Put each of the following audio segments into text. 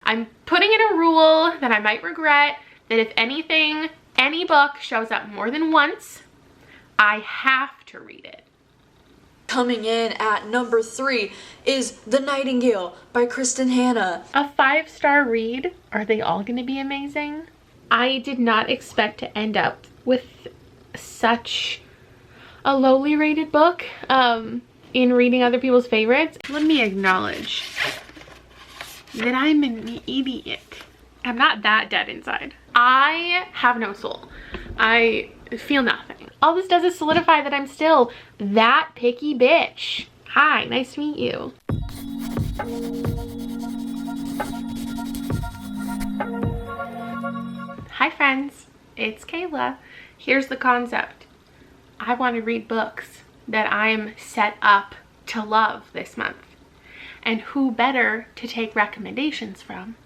I'm putting in a rule that I might regret, that if anything, any book shows up more than once, I have to read it. Coming in at number 3 is The Nightingale by Kristen Hanna. A 5-star read. Are they all going to be amazing? I did not expect to end up with such a lowly rated book in reading other people's favorites. Let me acknowledge that I'm an idiot. I'm not that dead inside. I have no soul. I feel nothing. All this does is solidify that I'm still that picky bitch. Hi, nice to meet you. Hi friends, it's Kayla. Here's the concept. I want to read books that I'm set up to love this month. And who better to take recommendations from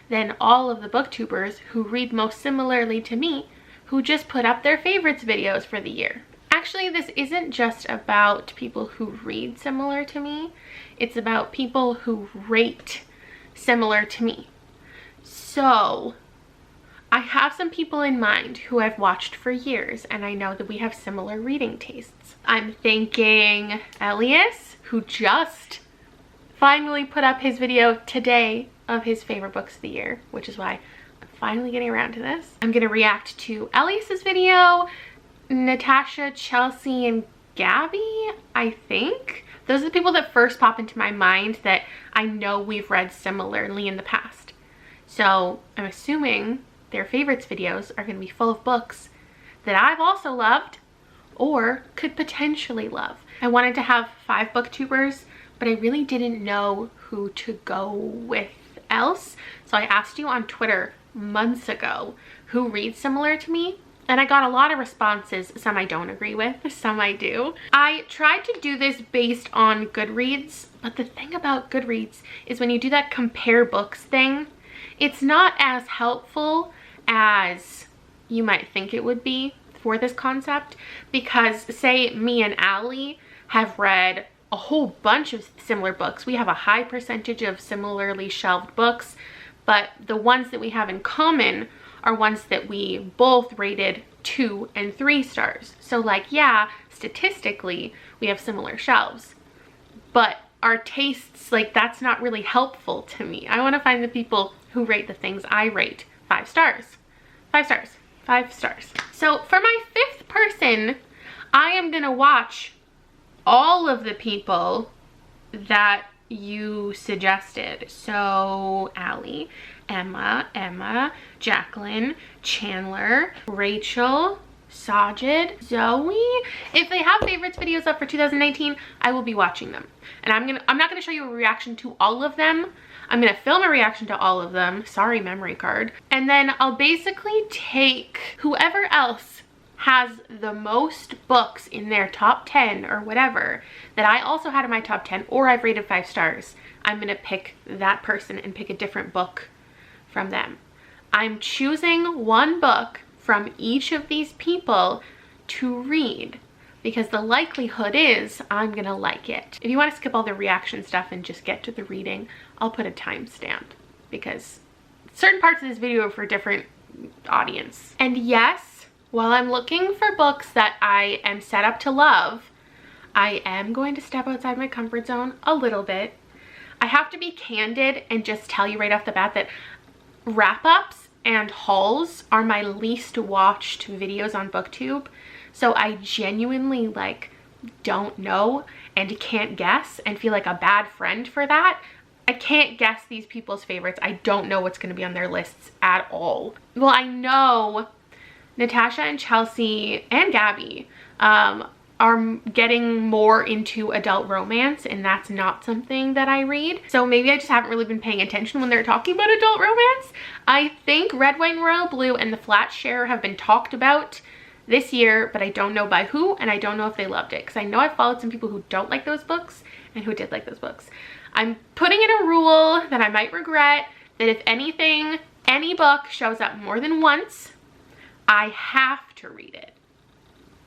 than all of the booktubers who read most similarly to me, who just put up their favorites videos for the year. Actually, this isn't just about people who read similar to me. It's about people who rate similar to me. So I have some people in mind who I've watched for years, and I know that we have similar reading tastes. I'm thinking Elias, who just finally put up his video today of his favorite books of the year, which is why I'm finally getting around to this. I'm gonna react to Elias's video, Natasha, Chelsea, and Gabby, I think. Those are the people that first pop into my mind that I know we've read similarly in the past. So I'm assuming their favorites videos are gonna be full of books that I've also loved or could potentially love. I wanted to have 5 booktubers, but I really didn't know who to go with else. So I asked you on Twitter months ago who reads similar to me, and I got a lot of responses. Some I don't agree with, some I do. I tried to do this based on Goodreads, but the thing about Goodreads is when you do that compare books thing, it's not as helpful as you might think it would be for this concept, because say me and Allie have read a whole bunch of similar books. We have a high percentage of similarly shelved books, but the ones that we have in common are ones that we both rated 2 and 3 stars. So like, yeah, statistically we have similar shelves, but our tastes, like, that's not really helpful to me. I want to find the people who rate the things I rate 5 stars. 5 stars. 5 stars. So for my 5th person, I am gonna watch all of the people that you suggested. So Allie, Emma, Jacqueline, Chandler, Rachel, Sajid, Zoe. If they have favorites videos up for 2019, I will be watching them. And I'm not gonna show you a reaction to all of them. I'm gonna film a reaction to all of them. Sorry, memory card. And then I'll basically take whoever else has the most books in their top 10 or whatever that I also had in my top 10 or I've rated 5 stars. I'm gonna pick that person and pick a different book from them. I'm choosing one book from each of these people to read because the likelihood is I'm gonna like it. If you want to skip all the reaction stuff and just get to the reading, I'll put a timestamp because certain parts of this video are for a different audience. And yes, while I'm looking for books that I am set up to love, I am going to step outside my comfort zone a little bit. I have to be candid and just tell you right off the bat that wrap-ups and hauls are my least watched videos on Booktube. So I genuinely don't know and can't guess and feel like a bad friend for that. I can't guess these people's favorites. I don't know what's going to be on their lists at all. Well, I know Natasha and Chelsea and Gabby are getting more into adult romance, and that's not something that I read. So maybe I just haven't really been paying attention when they're talking about adult romance. I think Red, White, and Royal Blue and The Flat Share have been talked about this year, but I don't know by who, and I don't know if they loved it, because I know I followed some people who don't like those books and who did like those books. I'm putting in a rule that I might regret, that if anything, any book shows up more than once, I have to read it.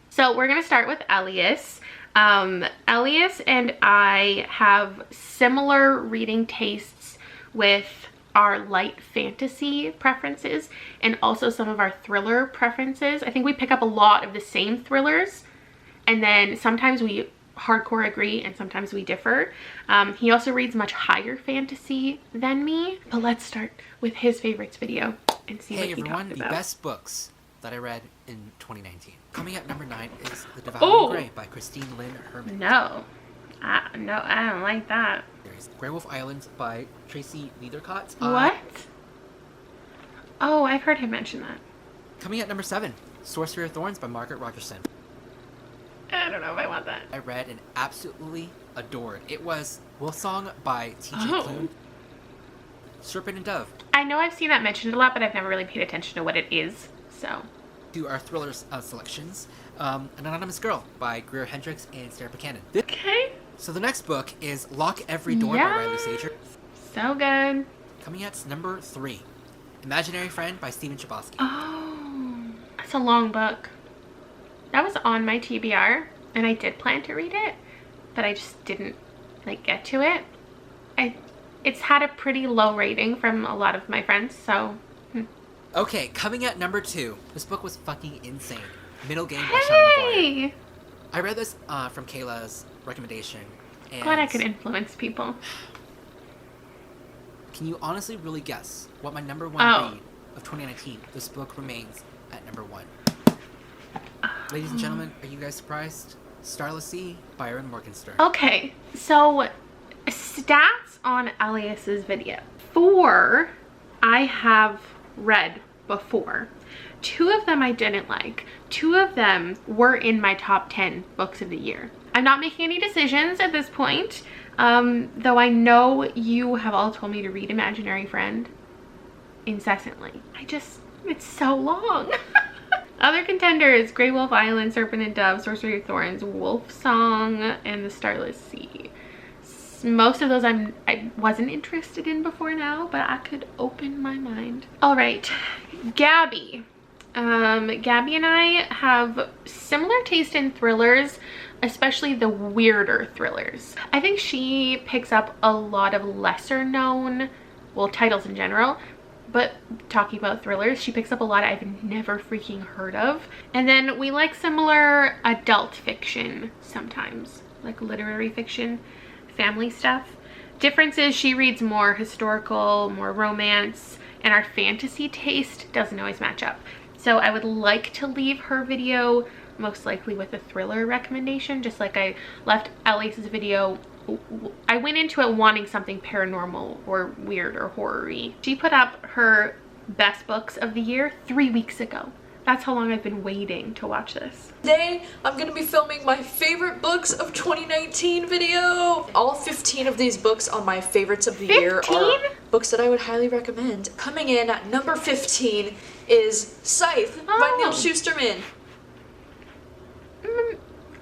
So we're gonna start with Elias. Elias and I have similar reading tastes with our light fantasy preferences and also some of our thriller preferences. I think we pick up a lot of the same thrillers, and then sometimes we hardcore agree and sometimes we differ. He also reads much higher fantasy than me, but let's start with his favorites video and see what he talked about. Hey everyone, the best books that I read in 2019. Coming at number 9 is The Devouring Grey by Christine Lynn Herman. No, I don't like that. There's Grey Wolf Island by Tracy Leathercott. What? Oh, I've heard him mention that. Coming at number 7, Sorcery of Thorns by Margaret Rogerson. I don't know if I want that. I read and absolutely adored. It was Wolfsong by T.J. Klune. Serpent and Dove. I know I've seen that mentioned a lot, but I've never really paid attention to what it is, so. To our thriller selections, An Anonymous Girl by Greer Hendricks and Sarah Buchanan. Okay. So the next book is Lock Every Door by Riley Sager. So good. Coming at number 3, Imaginary Friend by Stephen Chbosky. Oh, that's a long book. That was on my TBR, and I did plan to read it, but I just didn't get to it. It's had a pretty low rating from a lot of my friends, so. Okay, coming at number 2. This book was fucking insane. Middlegame by Sean Mcguire. I read this from Kayla's recommendation. And glad I could influence people. Can you honestly really guess what my number 1 read of 2019? This book remains at number 1. Ladies and gentlemen, are you guys surprised? Starless Sea by Erin Morgenstern. Okay, so stats on Elias's video. 4 I have read before. 2 of them I didn't like. 2 of them were in my top 10 books of the year. I'm not making any decisions at this point, though I know you have all told me to read Imaginary Friend incessantly. It's so long. Other contenders: Grey Wolf Island, Serpent and Dove, Sorcery of Thorns, Wolfsong, and The Starless Sea. Most of those I wasn't interested in before now, but I could open my mind. All right, Gabby. Gabby and I have similar taste in thrillers, especially the weirder thrillers. I think she picks up a lot of lesser known, well, titles in general, but talking about thrillers, she picks up a lot I've never freaking heard of. And then we like similar adult fiction sometimes, like literary fiction, family stuff. Difference is she reads more historical, more romance, and our fantasy taste doesn't always match up. So I would like to leave her video most likely with a thriller recommendation, just like I left Elise's video. I went into it wanting something paranormal or weird or horror-y. She put up her best books of the year 3 weeks ago. That's how long I've been waiting to watch this. Today, I'm gonna be filming my favorite books of 2019 video. All 15 of these books on my favorites of the year are books that I would highly recommend. Coming in at number 15 is Scythe by Neil Shusterman.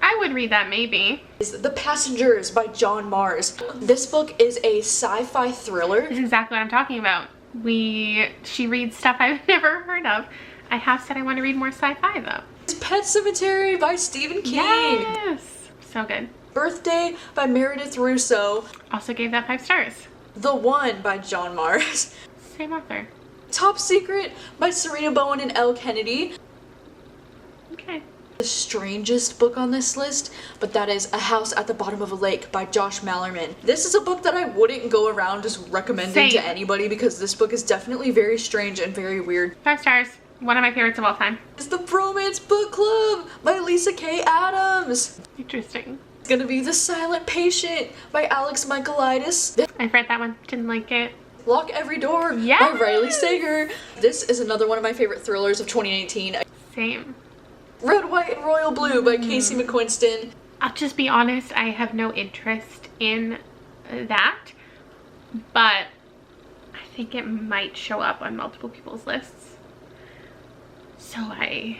I would read that maybe. The Passengers by John Mars. This book is a sci-fi thriller. This is exactly what I'm talking about. She reads stuff I've never heard of. I have said I want to read more sci-fi though. It's Pet Sematary by Stephen King. Yes! So good. Birthday by Meredith Russo. Also gave that 5 stars. The One by John Mars. Same author. Top Secret by Serena Bowen and Elle Kennedy. Okay. The strangest book on this list, but that is A House at the Bottom of a Lake by Josh Mallerman. This is a book that I wouldn't go around just recommending to anybody because this book is definitely very strange and very weird. 5 stars. One of my favorites of all time. It's The Bromance Book Club by Lisa K. Adams. Interesting. It's gonna be The Silent Patient by Alex Michaelides. I've read that one. Didn't like it. Lock Every Door by Riley Sager. This is another one of my favorite thrillers of 2019. Same. Red, White, and Royal Blue by Casey McQuiston. I'll just be honest, I have no interest in that, but I think it might show up on multiple people's lists. So I'm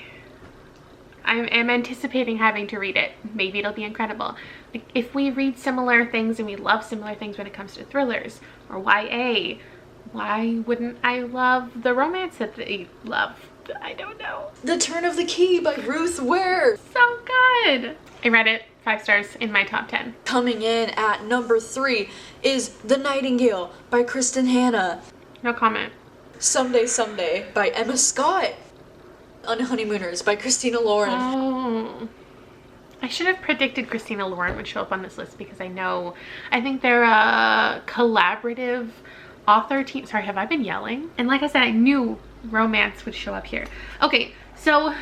anticipating having to read it. Maybe it'll be incredible. Like, if we read similar things and we love similar things when it comes to thrillers or YA, why wouldn't I love the romance that they love? I don't know. The Turn of the Key by Ruth Ware. So good. I read it. 5 stars in my top 10. Coming in at number 3 is The Nightingale by Kristen Hanna. No comment. Someday Someday by Emma Scott. Unhoneymooners by Christina Lauren. Oh. I should have predicted Christina Lauren would show up on this list because I think they're a collaborative author team. Sorry, have I been yelling? And like I said, I knew romance would show up here. Okay, so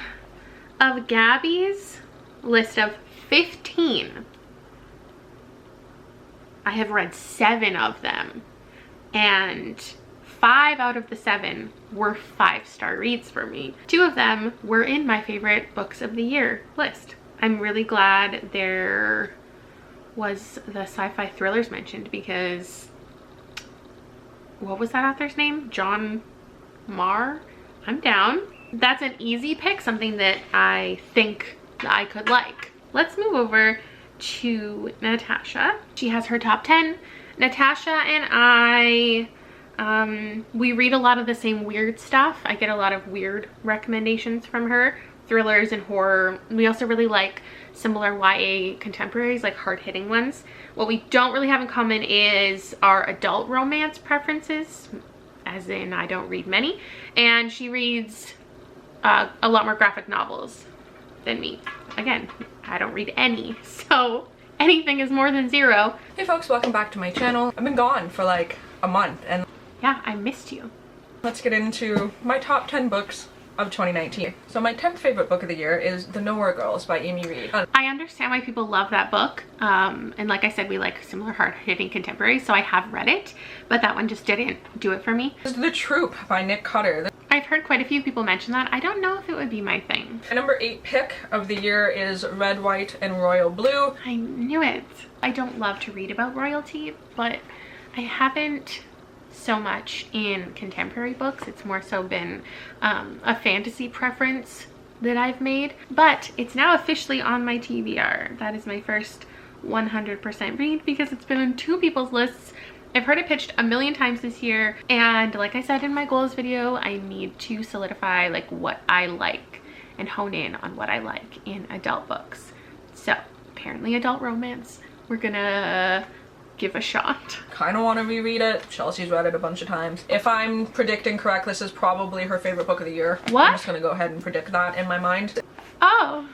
of Gabby's list of 15, I have read 7 of them, and 5 out of the 7 were 5-star reads for me. 2 of them were in my favorite books of the year list. I'm really glad there was the sci-fi thrillers mentioned because what was that author's name? John Marr? I'm down. That's an easy pick, something that I think that I could like. Let's move over to Natasha. She has her top 10. Natasha and I, we read a lot of the same weird stuff. I get a lot of weird recommendations from her, thrillers and horror. We also really like similar YA contemporaries, like hard-hitting ones. What we don't really have in common is our adult romance preferences, as in I don't read many, and she reads a lot more graphic novels than me. Again, I don't read any, so anything is more than 0. Hey folks, welcome back to my channel. I've been gone for like a month, and yeah, I missed you. let's get into my top 10 books of 2019. So my 10th favorite book of the year is The Nowhere Girls by Amy Reed. I understand why people love that book, and like I said, we like similar hard-hitting contemporaries, so I have read it, but that one just didn't do it for me. The Troop by Nick Cutter. I've heard quite a few people mention that. I don't know if it would be my thing. My number 8 pick of the year is Red, White, and Royal Blue. I knew it. I don't love to read about royalty, but I haven't so much in contemporary books. It's more so been a fantasy preference that I've made, but it's now officially on my TBR. That is my first 100% read because it's been on 2 people's lists. I've heard it pitched a million times this year, and like I said in my goals video, I need to solidify like what I like and hone in on what I like in adult books. So apparently adult romance, we're gonna give a shot. Kind of want to reread it. Chelsea's read it a bunch of times. If I'm predicting correct, this is probably her favorite book of the year. What? I'm just gonna go ahead and predict that in my mind. Oh,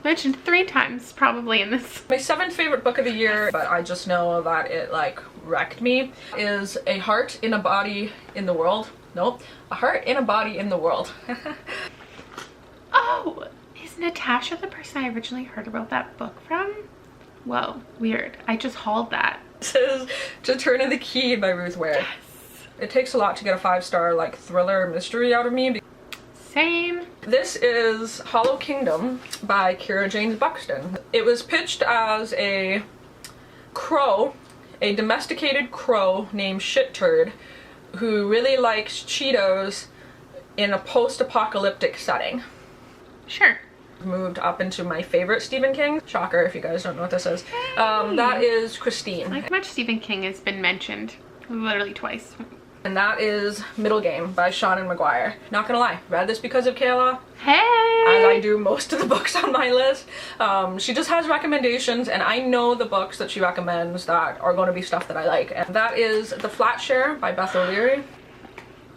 mentioned 3 times probably in this. My 7th favorite book of the year, but I just know that it like wrecked me, is A Heart in a Body in the World. Nope. A Heart in a Body in the World. Oh, is Natasha the person I originally heard about that book from? Whoa, weird. I just hauled that. This is To Turn of the Key by Ruth Ware. Yes. It takes a lot to get a 5-star like thriller mystery out of me. Same. This is Hollow Kingdom by Kira James Buxton. It was pitched as a crow, a domesticated crow named Shit Turd, who really likes Cheetos in a post-apocalyptic setting. Sure. Moved up into my favorite Stephen King. Shocker if you guys don't know what this is. That is Christine. Like much Stephen King has been mentioned literally twice. And that is Middlegame by Seanan Mcguire. Not gonna lie, read this because of Kayla. Hey! As I do most of the books on my list. She just has recommendations, and I know the books that she recommends that are going to be stuff that I like. And that is The Flat Share by Beth O'Leary.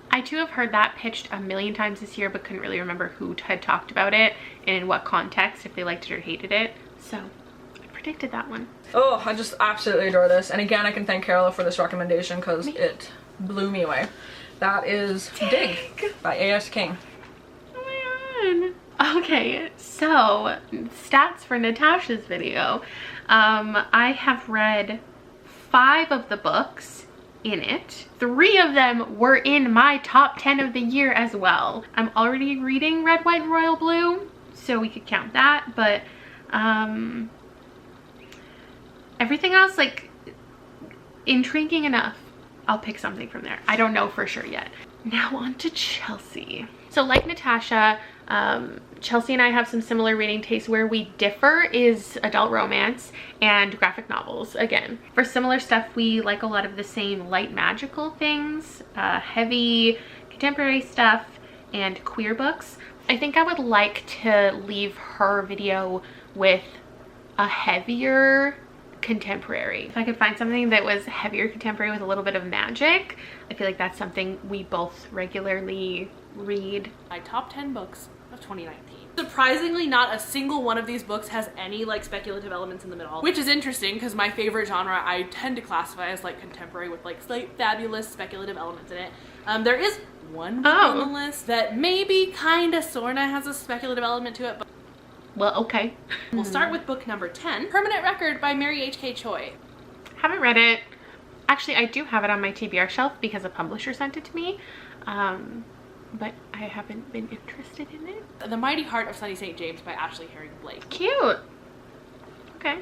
I too have heard that pitched a million times this year, but couldn't really remember who had talked about it and in what context, if they liked it or hated it. So I predicted that one. Oh, I just absolutely adore this. And again, I can thank Carola for this recommendation because it blew me away. That is Dig by A.S. King. Oh my god. Okay, so stats for Natasha's video. I have read 5 of the books in it. 3 of them were in my top 10 of the year as well. I'm already reading Red, White, and Royal Blue, so we could count that, but everything else, like, intriguing enough. I'll pick something from there. I don't know for sure yet. Now on to Chelsea. So like Natasha, Chelsea and I have some similar reading tastes. Where we differ is adult romance and graphic novels. Again, for similar stuff, we like a lot of the same light magical things, heavy contemporary stuff, and queer books. I think I would like to leave her video with a heavier contemporary. If I could find something that was heavier contemporary with a little bit of magic, I feel like that's something we both regularly read. My top 10 books of 2019. Surprisingly, not a single one of these books has any like speculative elements in the middle, which is interesting because my favorite genre I tend to classify as like contemporary with like slight fabulous speculative elements in it. There is one book on the list that maybe kinda sorta has a speculative element to it, but well, okay. We'll start with book number 10, Permanent Record by Mary H.K. Choi. Haven't read it. Actually, I do have it on my TBR shelf because a publisher sent it to me. But I haven't been interested in it. The Mighty Heart of Sunny St. James by Ashley Herring Blake. Cute. Okay.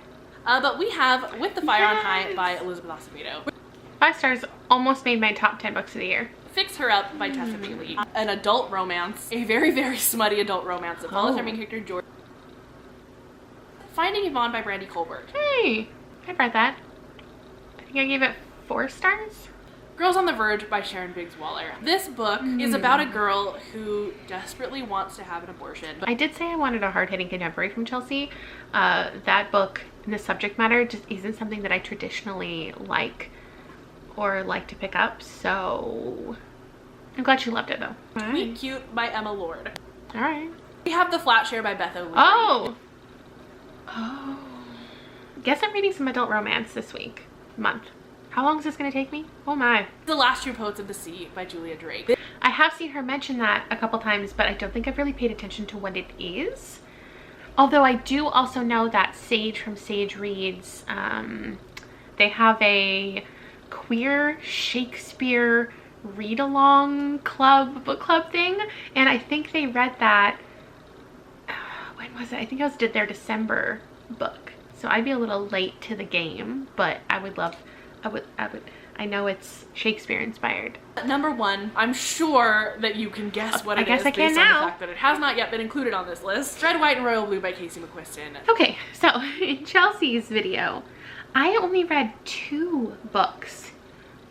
But we have With the Fire on High by Elizabeth Acevedo. 5 stars, almost made my top 10 books of the year. Fix Her Up by Tessa Bailey. An adult romance, a very, very smutty adult romance that follows our main character George. Finding Yvonne by Brandy Colbert. Hey, I've read that. I think I gave it 4 stars. Girls on the Verge by Sharon Biggs Waller. This book is about a girl who desperately wants to have an abortion. I did say I wanted a hard-hitting contemporary from Chelsea. That book, the subject matter, just isn't something that I traditionally like or like to pick up, so I'm glad she loved it though. Sweet Cute by Emma Lord. All right. We have The Flat Share by Beth O'Leary. Oh! Guess I'm reading some adult romance this month. How long is this going to take me? Oh my. The Last True Poets of the Sea by Julia Drake. I have seen her mention that a couple times, but I don't think I've really paid attention to what it is. Although I do also know that Sage from Sage Reads, they have a queer Shakespeare read-along book club thing, and I think they read that, when was it? I think it was their December book. So I'd be a little late to the game, but I know it's Shakespeare inspired. Number 1, I'm sure that you can guess what it is. I guess I can now. On the fact that it has not yet been included on this list. Red, White, and Royal Blue by Casey McQuiston. Okay, so in Chelsea's video, I only read 2 books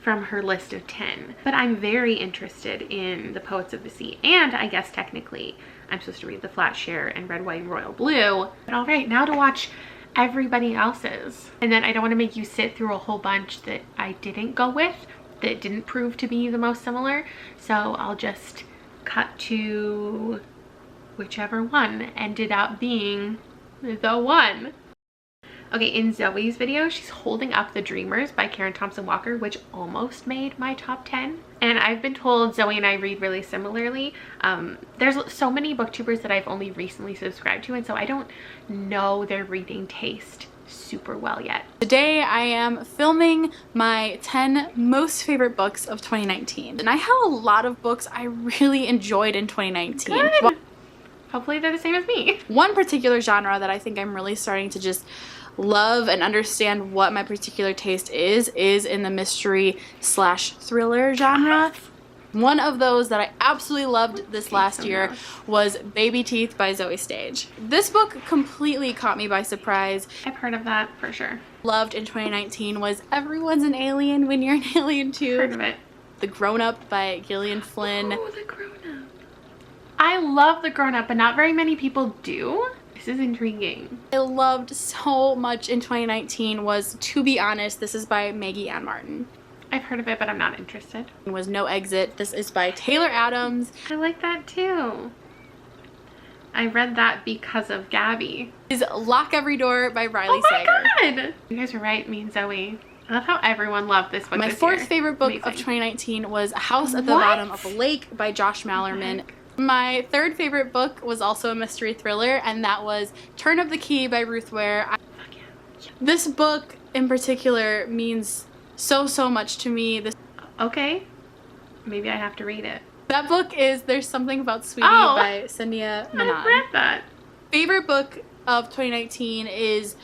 from her list of 10, but I'm very interested in The Poets of the Sea, and I guess technically I'm supposed to read The Flat Share and Red, White, and Royal Blue. But all right, now to watch everybody else's. And then I don't want to make you sit through a whole bunch that I didn't go with, that didn't prove to be the most similar. So I'll just cut to whichever one ended up being the one. Okay, in Zoe's video, she's holding up The Dreamers by Karen Thompson Walker, which almost made my top 10. And I've been told Zoe and I read really similarly. There's so many booktubers that I've only recently subscribed to, and so I don't know their reading taste super well yet. Today I am filming my 10 most favorite books of 2019. And I have a lot of books I really enjoyed in 2019. Good. Hopefully they're the same as me. One particular genre that I think I'm really starting to just love and understand what my particular taste is in the mystery / thriller genre. One of those that I absolutely loved this last year was Baby Teeth by Zoe Stage. This book completely caught me by surprise. I've heard of that for sure. Loved in 2019 was Everyone's an Alien When You're an Alien Too. Heard of it. The Grown Up by Gillian Flynn. Oh, The Grown Up. I love The Grown Up, but not very many people do. This is intriguing. I loved so much in 2019 was To Be Honest. This is by Maggie Ann Martin. I've heard of it, but I'm not interested. It was No Exit. This is by Taylor Adams. I like that too. I read that because of Gabby. Is Lock Every Door by Riley Sager. Oh my god! You guys were right, me and Zoe. I love how everyone loved this book. My fourth favorite book of 2019 was A House at the Bottom of a Lake by Josh Mallerman. My third favorite book was also a mystery thriller, and that was Turn of the Key by Ruth Ware. This book in particular means so much to me. Okay, maybe I have to read it. That book is There's Something About Sweetie by Sandhya Menon. I've read that. Favorite book of 2019 is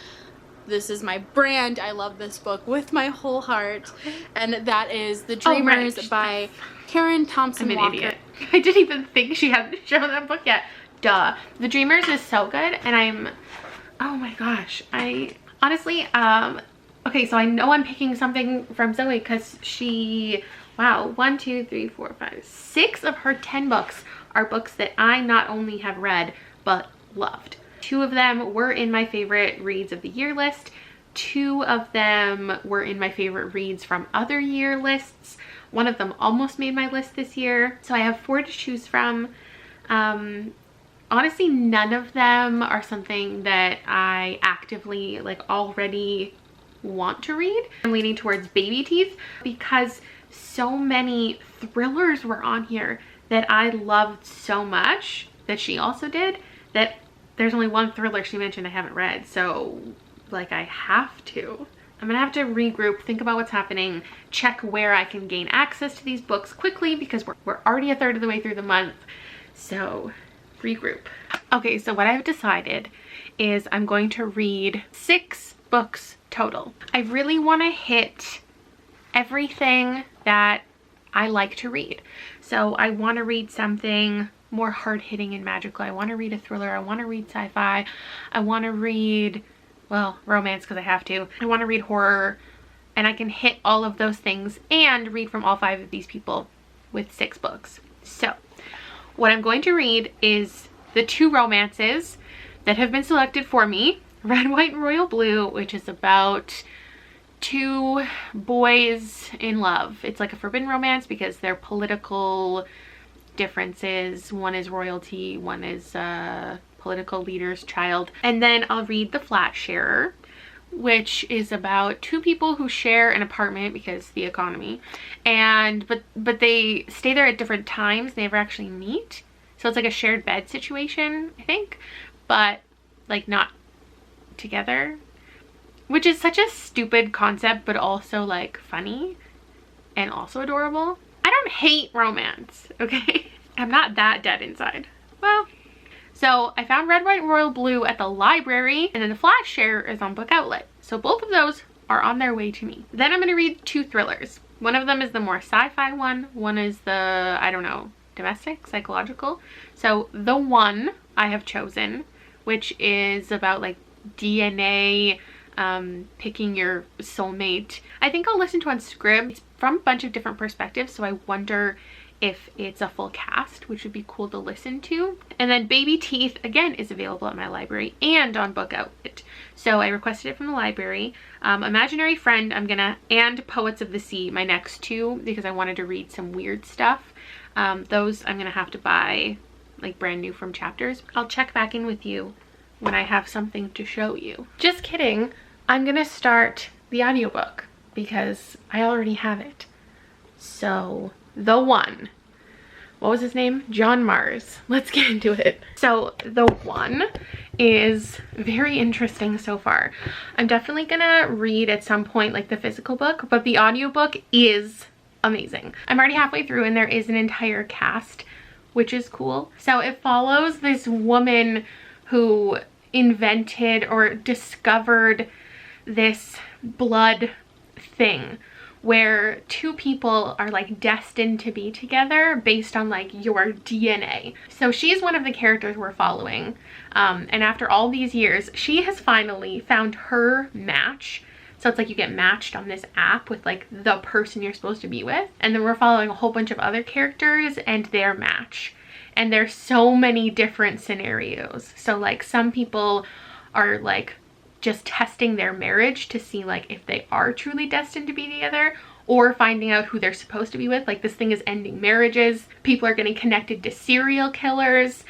This Is My Brand. I love this book with my whole heart, and that is The Dreamers by Karen Thompson Walker. I'm an idiot. I didn't even think she hadn't shown that book yet. Duh. The Dreamers is so good, and oh my gosh. I honestly, okay, so I know I'm picking something from Zoe because wow, 1, 2, 3, 4, 5, 6 of her 10 books are books that I not only have read, but loved. 2 of them were in my favorite reads of the year list. 2 of them were in my favorite reads from other year lists. One of them almost made my list this year. So I have 4 to choose from. Honestly, none of them are something that I actively like already want to read. I'm leaning towards Baby Teeth because so many thrillers were on here that I loved so much, that she also did, that there's only one thriller she mentioned I haven't read. So like I have to. I'm gonna have to regroup, think about what's happening, check where I can gain access to these books quickly because we're already a third of the way through the month. So regroup. Okay, so what I've decided is I'm going to read 6 books total. I really want to hit everything that I like to read. So I want to read something more hard-hitting and magical. I want to read a thriller. I want to read sci-fi. I want to read, well, romance because I have to. I want to read horror, and I can hit all of those things and read from all 5 of these people with 6 books. So what I'm going to read is the 2 romances that have been selected for me. Red, White, and Royal Blue, which is about 2 boys in love. It's like a forbidden romance because they're political differences. One is royalty, one is political leader's child. And then I'll read The Flat Sharer, which is about 2 people who share an apartment because the economy, and but they stay there at different times. They never actually meet, so it's like a shared bed situation, I think, but like not together, which is such a stupid concept but also like funny and also adorable. I don't hate romance, okay? I'm not that dead inside. Well, so I found Red, White, and Royal Blue at the library, and then The Flat Share is on Book Outlet. So both of those are on their way to me. Then I'm going to read 2 thrillers. One of them is the more sci-fi one. One is the, I don't know, domestic, psychological. So The One I have chosen, which is about like DNA, picking your soulmate. I think I'll listen to on Scrib. It's from a bunch of different perspectives, so I wonder if it's a full cast, which would be cool to listen to. And then Baby Teeth, again, is available at my library and on Book Outlet. So I requested it from the library. Imaginary Friend, and Poets of the Sea, my next 2, because I wanted to read some weird stuff. Those I'm gonna have to buy like brand new from Chapters. I'll check back in with you when I have something to show you. Just kidding. I'm gonna start the audiobook because I already have it. So The One, what was his name? John Mars. Let's get into it. So The One is very interesting so far. I'm definitely gonna read at some point like the physical book, but the audiobook is amazing. I'm already halfway through and there is an entire cast, which is cool. So it follows this woman who invented or discovered this blood thing where 2 people are like destined to be together based on like your DNA. So she's one of the characters we're following, and after all these years she has finally found her match. So it's like you get matched on this app with like the person you're supposed to be with, and then we're following a whole bunch of other characters and their match. And there's so many different scenarios. So like some people are like just testing their marriage to see like if they are truly destined to be together, or finding out who they're supposed to be with. Like this thing is ending marriages. People are getting connected to serial killers.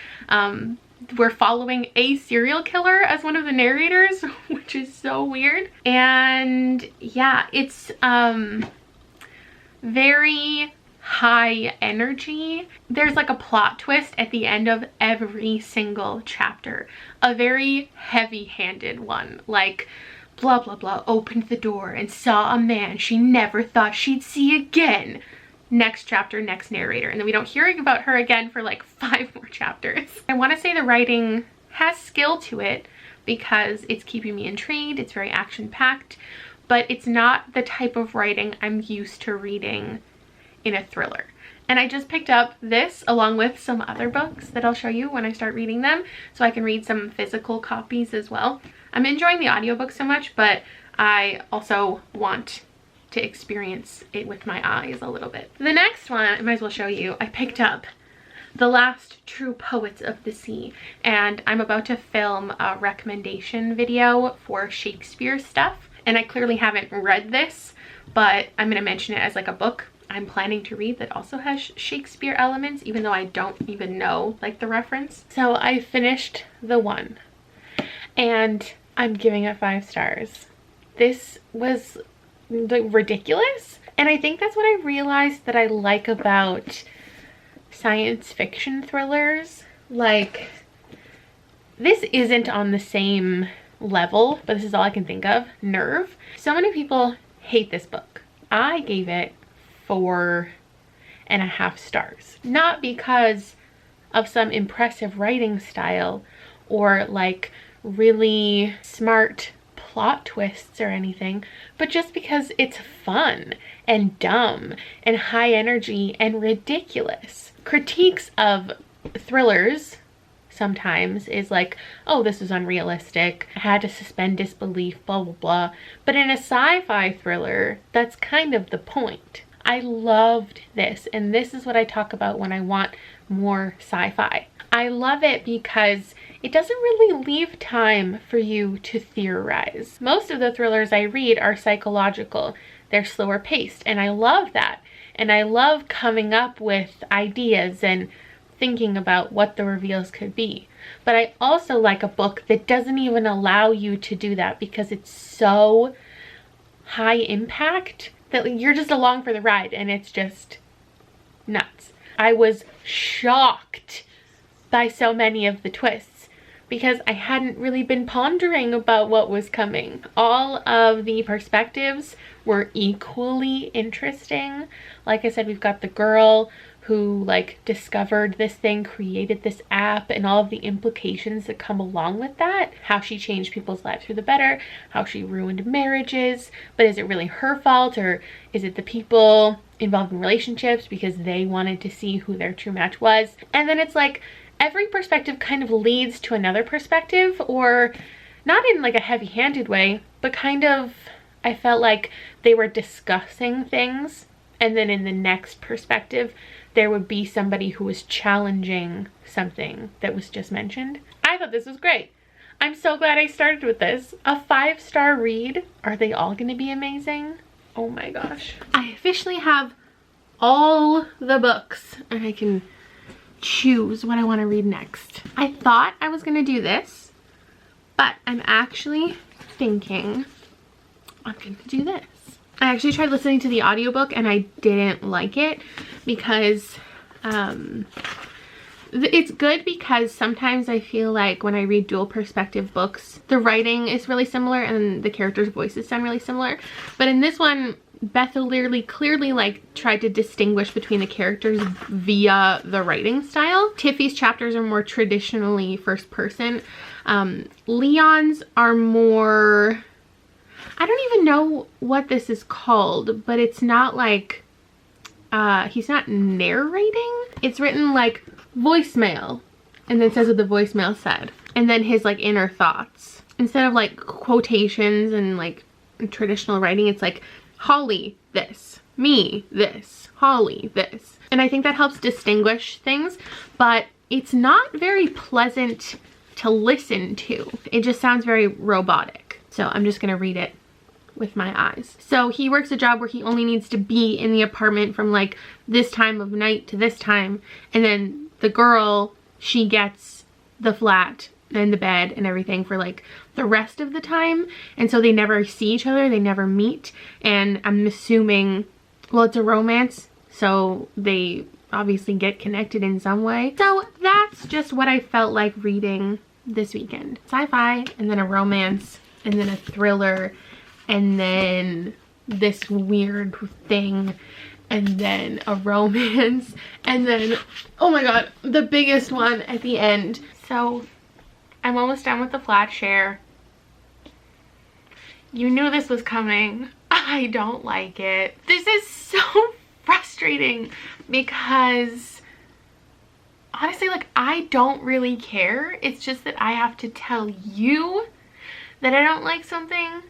We're following a serial killer as one of the narrators, which is so weird. And yeah, it's very high energy. There's like a plot twist at the end of every single chapter, a very heavy-handed one, like blah blah blah opened the door and saw a man she never thought she'd see again. Next chapter, next narrator, and then we don't hear about her again for like 5 more chapters. I want to say the writing has skill to it because it's keeping me intrigued. It's very action-packed, but it's not the type of writing I'm used to reading in a thriller. And I just picked up this along with some other books that I'll show you when I start reading them, so I can read some physical copies as well. I'm enjoying the audiobook so much, but I also want to experience it with my eyes a little bit. The next one, I might as well show you, I picked up The Last True Poets of the Sea, and I'm about to film a recommendation video for Shakespeare stuff. and I clearly haven't read this, but I'm gonna mention it as like a book I'm planning to read that also has Shakespeare elements, even though I don't even know like the reference. So I finished The One, and I'm giving it 5 stars. This was like ridiculous, and I think that's what I realized that I like about science fiction thrillers. Like, this isn't on the same level, but this is all I can think of. Nerve. So many people hate this book. I gave it 4.5 stars. Not because of some impressive writing style or like really smart plot twists or anything, but just because it's fun and dumb and high energy and ridiculous. Critiques of thrillers sometimes is like, oh, this is unrealistic, I had to suspend disbelief, blah blah blah. But in a sci-fi thriller, that's kind of the point. I loved this, and this is what I talk about when I want more sci-fi. I love it because it doesn't really leave time for you to theorize. Most of the thrillers I read are psychological. They're slower paced, and I love that. And I love coming up with ideas and thinking about what the reveals could be. But I also like a book that doesn't even allow you to do that, because it's so high impact that you're just along for the ride and it's just nuts. I was shocked by so many of the twists because I hadn't really been pondering about what was coming. All of the perspectives were equally interesting. Like I said, we've got the girl who like discovered this thing, created this app, and all of the implications that come along with that. How she changed people's lives for the better, how she ruined marriages, but is it really her fault, or is it the people involved in relationships because they wanted to see who their true match was? And then it's like every perspective kind of leads to another perspective, or not in like a heavy-handed way, but kind of, I felt like they were discussing things, and then in the next perspective there would be somebody who was challenging something that was just mentioned. I thought this was great. I'm so glad I started with this. A 5-star read. Are they all going to be amazing? Oh my gosh. I officially have all the books and I can choose what I want to read next. I thought I was going to do this, but I'm actually thinking I'm going to do this. I actually tried listening to the audiobook and I didn't like it because it's good because sometimes I feel like when I read dual perspective books, the writing is really similar and the characters' voices sound really similar. But in this one, Beth clearly like tried to distinguish between the characters via the writing style. Tiffy's chapters are more traditionally first person. Leon's are more, I don't even know what this is called, but it's not like, he's not narrating. It's written like voicemail, and then says what the voicemail said. And then his like inner thoughts. Instead of like quotations and like traditional writing, it's like, Holly, this. Me, this. Holly, this. And I think that helps distinguish things, but it's not very pleasant to listen to. It just sounds very robotic. So I'm just gonna read it with my eyes. So he works a job where he only needs to be in the apartment from like this time of night to this time, and then the girl, she gets the flat and the bed and everything for like the rest of the time, and so they never see each other, they never meet. And I'm assuming, well, it's a romance, so they obviously get connected in some way. So that's just what I felt like reading this weekend. Sci-fi, and then a romance, and then a thriller, and then this weird thing, and then a romance, and then, oh my god, the biggest one at the end. So I'm almost done with the flat share. You knew this was coming. I don't like it. This is so frustrating because honestly, like, I don't really care. It's just that I have to tell you that I don't like something,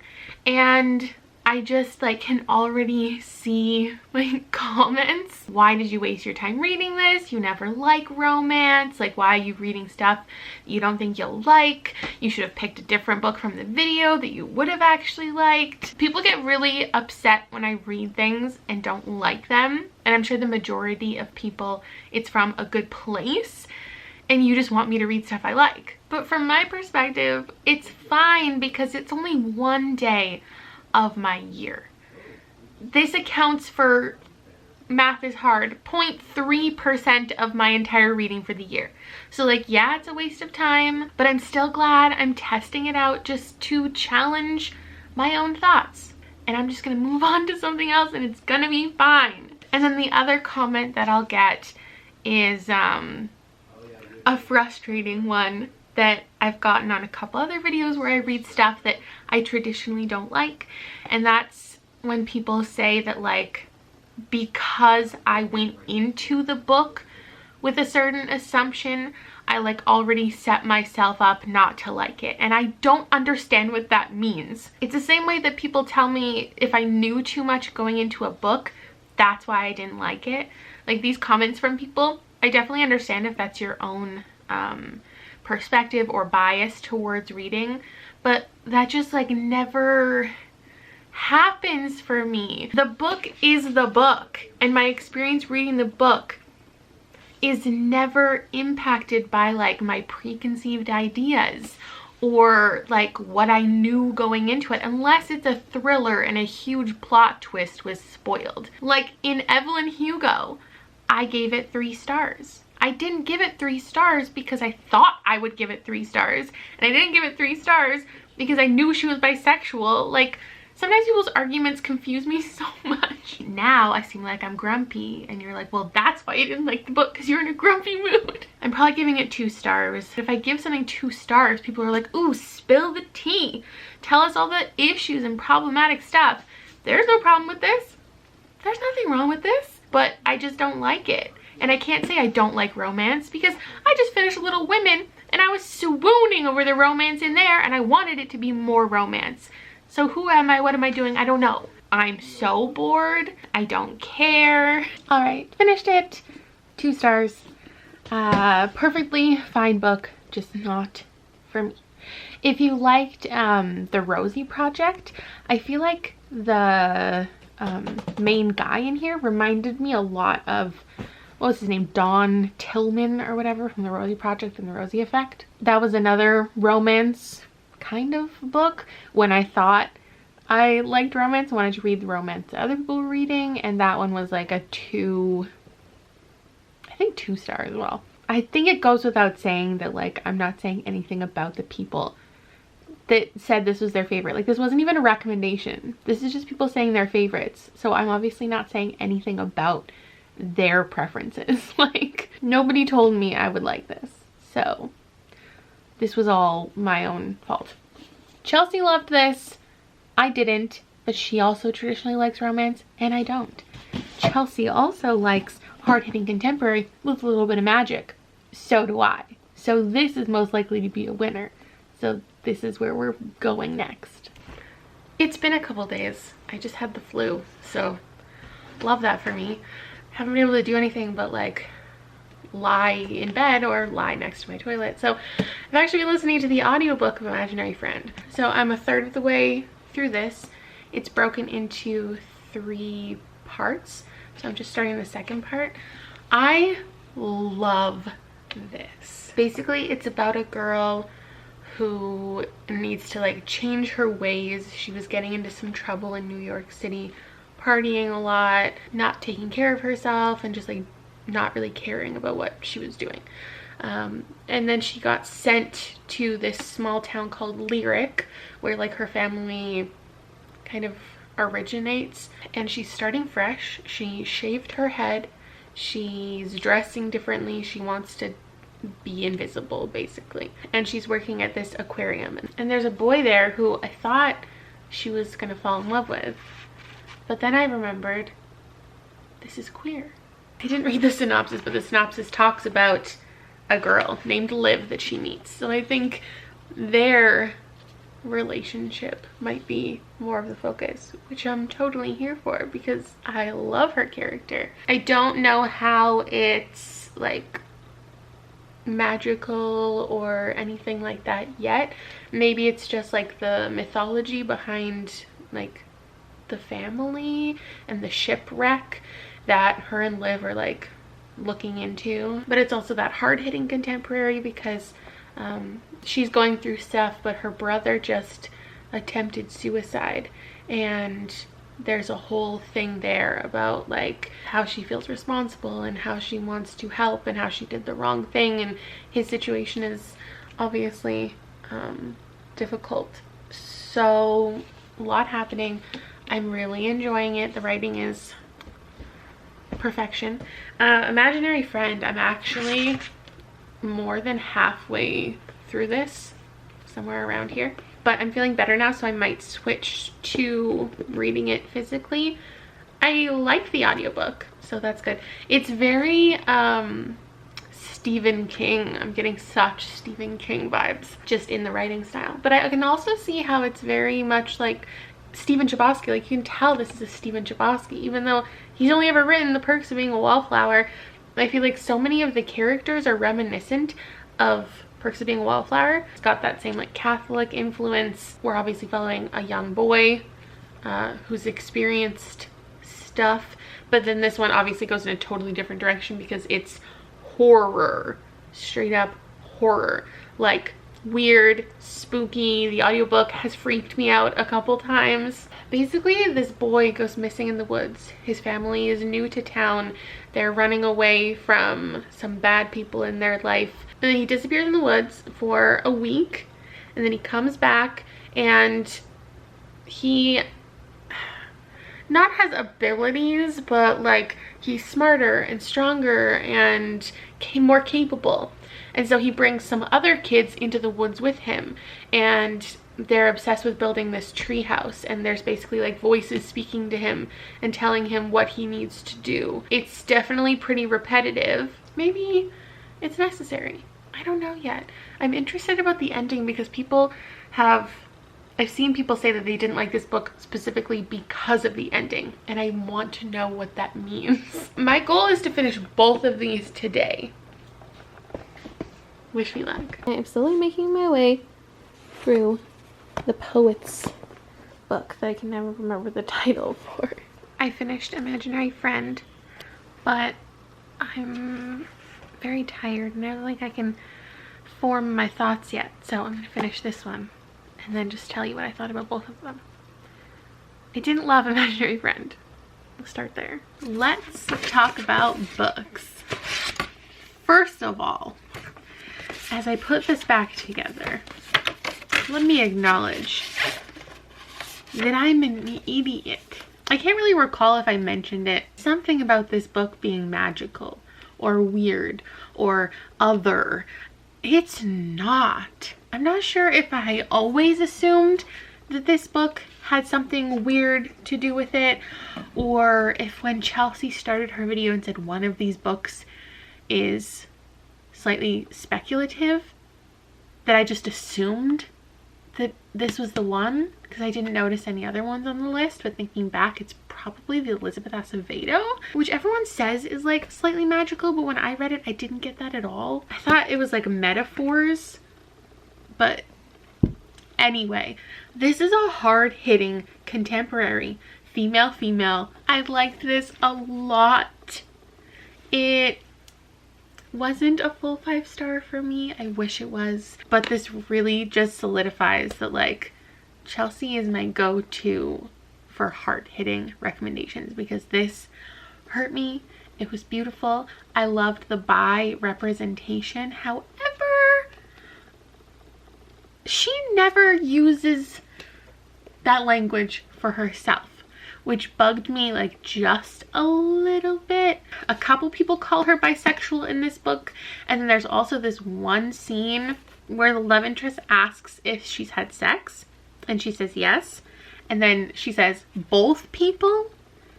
and I just like can already see like comments. Why did you waste your time reading this? You never like romance. Like, why are you reading stuff you don't think you'll like? You should have picked a different book from the video that you would have actually liked. People get really upset when I read things and don't like them. And I'm sure the majority of people, it's from a good place and you just want me to read stuff I like. But from my perspective, it's fine because it's only one day of my year. This accounts for, math is hard, 0.3% of my entire reading for the year. So like, yeah, it's a waste of time, but I'm still glad I'm testing it out just to challenge my own thoughts. And I'm just gonna move on to something else and it's gonna be fine. And then the other comment that I'll get is a frustrating one that I've gotten on a couple other videos where I read stuff that I traditionally don't like. And that's when people say that like, because I went into the book with a certain assumption, I like already set myself up not to like it. And I don't understand what that means. It's the same way that people tell me if I knew too much going into a book, that's why I didn't like it. Like these comments from people, I definitely understand if that's your own perspective or bias towards reading, but that just like never happens for me. The book is the book, and my experience reading the book is never impacted by like my preconceived ideas or like what I knew going into it, unless it's a thriller and a huge plot twist was spoiled. Like in Evelyn Hugo, I gave it 3 stars. I didn't give it 3 stars because I thought I would give it 3 stars. And I didn't give it 3 stars because I knew she was bisexual. Like, sometimes people's arguments confuse me so much. Now I seem like I'm grumpy and you're like, well, that's why you didn't like the book, because you're in a grumpy mood. I'm probably giving it 2 stars. If I give something 2 stars, people are like, ooh, spill the tea. Tell us all the issues and problematic stuff. There's no problem with this. There's nothing wrong with this, but I just don't like it. And I can't say I don't like romance because I just finished Little Women and I was swooning over the romance in there and I wanted it to be more romance. So who am I? What am I doing? I don't know. I'm so bored. I don't care. All right, finished it. 2 stars. Perfectly fine book, just not for me. If you liked the Rosie Project, I feel like the main guy in here reminded me a lot of, what was his name, Don Tillman or whatever, from the Rosie Project and the Rosie Effect. That was another romance kind of book when I thought I liked romance. I wanted to read the romance that other people were reading, and that one was like a 2 stars as well. I think it goes without saying that like I'm not saying anything about the people that said this was their favorite. Like this wasn't even a recommendation. This is just people saying their favorites. So I'm obviously not saying anything about their preferences. Like nobody told me I would like this, so this was all my own fault. Chelsea loved this, I didn't, but she also traditionally likes romance and I don't. Chelsea also likes hard-hitting contemporary with a little bit of magic, so do I. So this is most likely to be a winner. So this is where we're going next. It's been a couple days. I just had the flu, so love that for me. Haven't been able to do anything but like lie in bed or lie next to my toilet. So I've actually been listening to the audiobook of Imaginary Friend. So I'm a third of the way through this. It's broken into 3 parts. So I'm just starting the second part. I love this. Basically, it's about a girl who needs to like change her ways. She was getting into some trouble in New York City, partying a lot, not taking care of herself, and just like not really caring about what she was doing. And then she got sent to this small town called Lyric, where like her family kind of originates, and she's starting fresh. She shaved her head, she's dressing differently, she wants to be invisible basically, and she's working at this aquarium, and there's a boy there who I thought she was gonna fall in love with, but then I remembered this is queer. I didn't read the synopsis, but the synopsis talks about a girl named Liv that she meets, so I think their relationship might be more of the focus, which I'm totally here for because I love her character. I don't know how it's like magical or anything like that yet. Maybe it's just like the mythology behind like the family and the shipwreck that her and Liv are like looking into, but it's also that hard-hitting contemporary because she's going through stuff, but her brother just attempted suicide, and there's a whole thing there about like how she feels responsible and how she wants to help and how she did the wrong thing, and his situation is obviously difficult. So a lot happening. I'm really enjoying it. The writing is perfection. Imaginary Friend, I'm actually more than halfway through this, somewhere around here, but I'm feeling better now, so I might switch to reading it physically. I like the audiobook, so that's good. It's very Stephen King. I'm getting such Stephen King vibes just in the writing style, but I can also see how it's very much like Stephen Chbosky. Like, you can tell this is a Stephen Chbosky, even though he's only ever written The Perks of Being a Wallflower. I feel like so many of the characters are reminiscent of Perks of Being a Wallflower. It's got that same like Catholic influence. We're obviously following a young boy who's experienced stuff, but then this one obviously goes in a totally different direction because it's horror, straight up horror, like weird, spooky. The audiobook has freaked me out a couple times. Basically, this boy goes missing in the woods. His family is new to town. They're running away from some bad people in their life. And then he disappears in the woods for a week, and then he comes back, and he not has abilities, but like he's smarter and stronger and more capable. And so he brings some other kids into the woods with him, and they're obsessed with building this tree house, and there's basically like voices speaking to him and telling him what he needs to do. It's definitely pretty repetitive. Maybe it's necessary. I don't know yet. I'm interested about the ending because I've seen people say that they didn't like this book specifically because of the ending, and I want to know what that means. My goal is to finish both of these today. Wish me luck. I am slowly making my way through the Poet's book that I can never remember the title for. I finished Imaginary Friend, but I'm very tired and I don't think I can form my thoughts yet, so I'm gonna finish this one and then just tell you what I thought about both of them. I didn't love Imaginary Friend. We'll start there. Let's talk about books. First of all, as I put this back together, let me acknowledge that I'm an idiot. I can't really recall if I mentioned it. Something about this book being magical or weird or other. It's not. I'm not sure if I always assumed that this book had something weird to do with it, or if when Chelsea started her video and said one of these books is slightly speculative, that I just assumed that this was the one because I didn't notice any other ones on the list. But thinking back, it's probably the Elizabeth Acevedo, which everyone says is like slightly magical, but when I read it, I didn't get that at all. I thought it was like metaphors, but anyway, this is a hard-hitting contemporary female. I liked this a lot. It wasn't a full 5-star for me. I wish it was, but this really just solidifies that like Chelsea is my go-to for hard-hitting recommendations because this hurt me. It was beautiful. I loved the bi representation. However, she never uses that language for herself, which bugged me like just a little bit. A couple people call her bisexual in this book, and then there's also this one scene where the love interest asks if she's had sex, and she says yes, and then she says both people,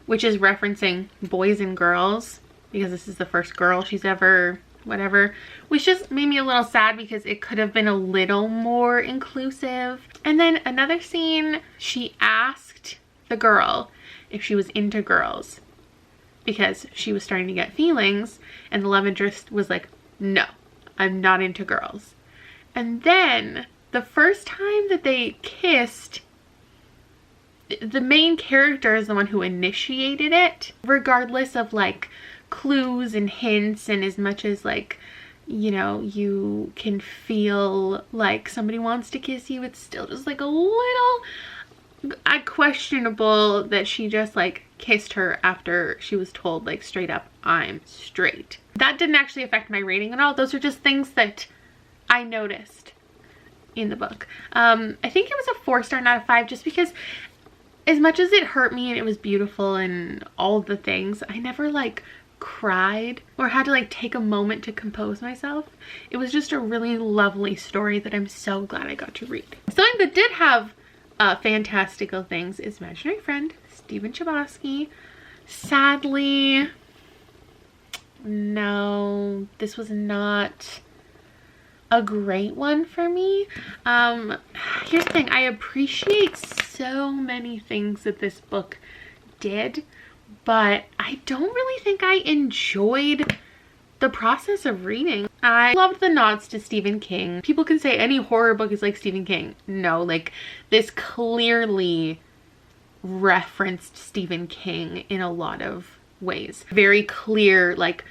which is referencing boys and girls because this is the first girl she's ever whatever, which just made me a little sad because it could have been a little more inclusive. And then another scene, she asked the girl if she was into girls because she was starting to get feelings, and the love interest was like, no, I'm not into girls. And then the first time that they kissed, the main character is the one who initiated it, regardless of like clues and hints, and as much as like, you know, you can feel like somebody wants to kiss you, it's still just like a little questionable that she just like kissed her after she was told like straight up, I'm straight. That didn't actually affect my rating at all. Those are just things that I noticed in the book. I think it was a 4-star, not a 5, just because as much as it hurt me and it was beautiful and all the things, I never like cried or had to like take a moment to compose myself. It was just a really lovely story that I'm so glad I got to read. Something that did have fantastical things is Imaginary Friend, Stephen Chbosky. Sadly, no, this was not a great one for me. Here's the thing, I appreciate so many things that this book did, but I don't really think I enjoyed the process of reading. I loved the nods to Stephen King. People can say any horror book is like Stephen King. No, like this clearly referenced Stephen King in a lot of ways. Very clear like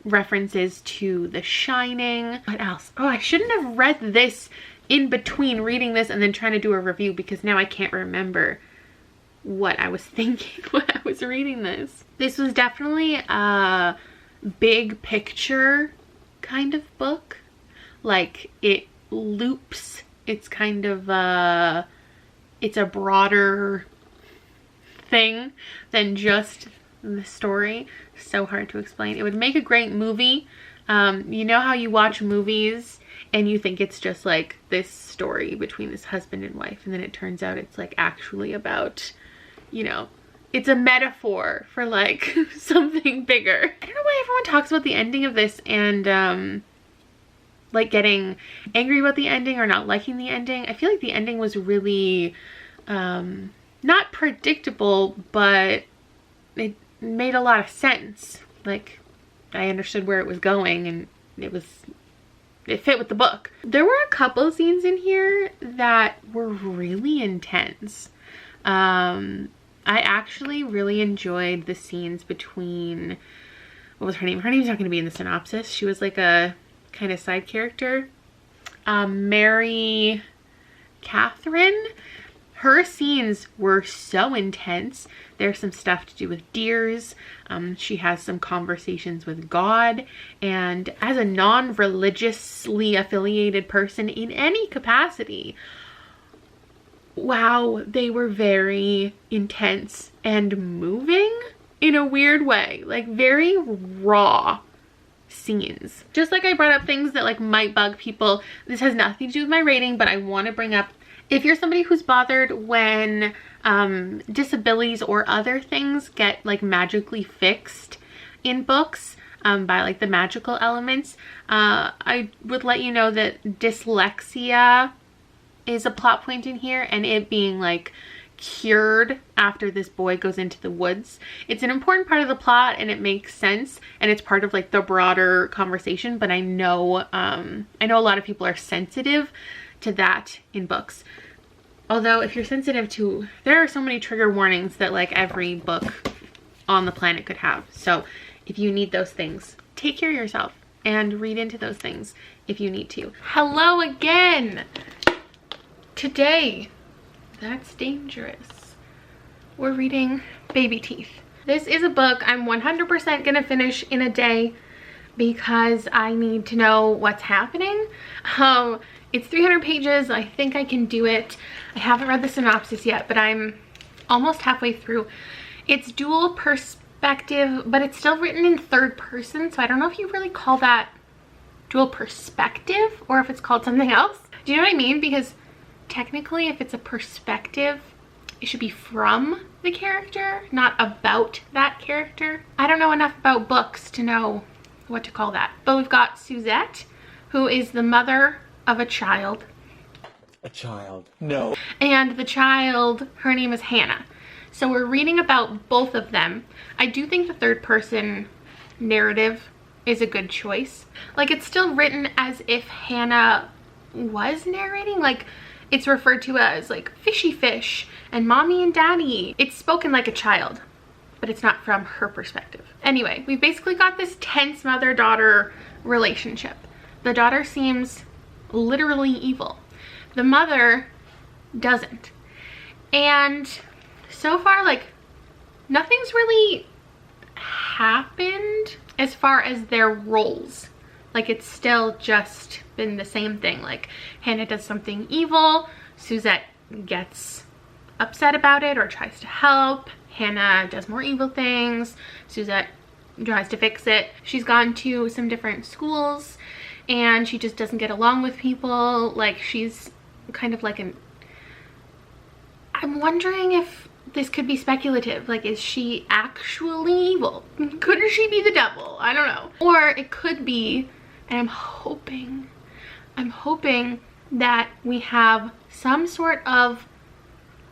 references to The Shining. What else? Oh, I shouldn't have read this in between reading this and then trying to do a review, because now I can't remember what I was thinking when I was reading this. This was definitely a big picture kind of book. Like it loops. It's kind of it's a broader thing than just the story. So hard to explain. It would make a great movie. You know how you watch movies and you think it's just like this story between this husband and wife, and then it turns out it's like actually about, you know, it's a metaphor for like something bigger. I don't know why everyone talks about the ending of this and like getting angry about the ending or not liking the ending. I feel like the ending was really not predictable, but it made a lot of sense. Like I understood where it was going, and it fit with the book. There were a couple scenes in here that were really intense. I actually really enjoyed the scenes between, what was her name? Her name's not going to be in the synopsis. She was like a kind of side character. Mary Catherine. Her scenes were so intense. There's some stuff to do with deers. She has some conversations with God. And as a non-religiously affiliated person in any capacity, wow, they were very intense and moving in a weird way. Like very raw scenes. Just like I brought up things that like might bug people. This has nothing to do with my rating, but I want to bring up, if you're somebody who's bothered when disabilities or other things get like magically fixed in books by like the magical elements, I would let you know that dyslexia is a plot point in here, and it being like cured after this boy goes into the woods. It's an important part of the plot and it makes sense, and it's part of like the broader conversation, but I know a lot of people are sensitive to that in books. Although if you're sensitive to, there are so many trigger warnings that like every book on the planet could have. So if you need those things, take care of yourself and read into those things if you need to. Hello again. Today, that's dangerous, we're reading Baby Teeth. This is a book I'm 100% gonna finish in a day because I need to know what's happening. It's 300 pages. I think I can do it. I haven't read the synopsis yet, but I'm almost halfway through. It's dual perspective, but it's still written in third person, so I don't know if you really call that dual perspective or if it's called something else. Do you know what I mean? Because technically, if it's a perspective, it should be from the character, not about that character. I don't know enough about books to know what to call that. But we've got Suzette, who is the mother of a child. A child. No. And the child, her name is Hannah. So we're reading about both of them. I do think the third person narrative is a good choice. Like, it's still written as if Hannah was narrating. Like, it's referred to as like fishy fish and mommy and daddy. It's spoken like a child, but it's not from her perspective. Anyway, we've basically got this tense mother-daughter relationship. The daughter seems literally evil. The mother doesn't. And so far, like, nothing's really happened as far as their roles. Like, it's still just been the same thing. Like, Hannah does something evil, Suzette gets upset about it or tries to help. Hannah does more evil things, Suzette tries to fix it. She's gone to some different schools and she just doesn't get along with people. Like, she's kind of like I'm wondering if this could be speculative. Like, is she actually evil? Could she be the devil? I don't know. Or it could be, and I'm hoping that we have some sort of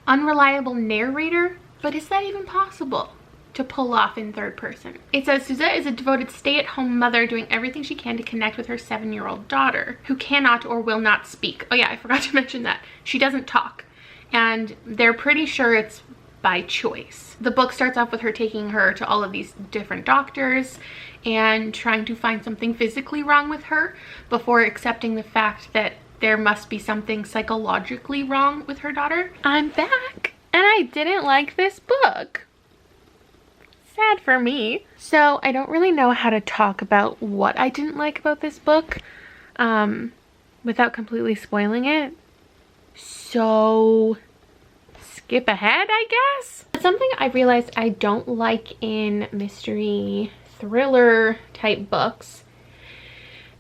unreliable narrator, but is that even possible to pull off in third person? It says Suzette is a devoted stay-at-home mother doing everything she can to connect with her 7-year-old daughter, who cannot or will not speak. Oh yeah, I forgot to mention that. She doesn't talk, and they're pretty sure it's by choice. The book starts off with her taking her to all of these different doctors and trying to find something physically wrong with her before accepting the fact that there must be something psychologically wrong with her daughter. I'm back, and I didn't like this book. Sad for me. So I don't really know how to talk about what I didn't like about this book without completely spoiling it. So skip ahead, I guess. Something I realized I don't like in mystery thriller type books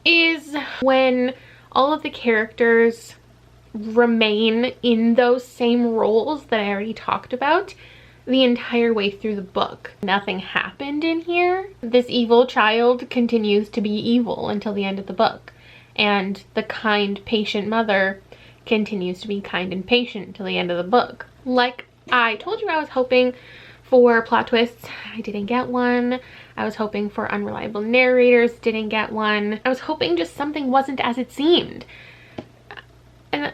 is when all of the characters remain in those same roles that I already talked about the entire way through the book. Nothing happened in here. This evil child continues to be evil until the end of the book, and the kind, patient mother continues to be kind and patient till the end of the book. Like I told you, I was hoping for plot twists. I didn't get one. I was hoping for unreliable narrators. Didn't get one. I was hoping just something wasn't as it seemed. And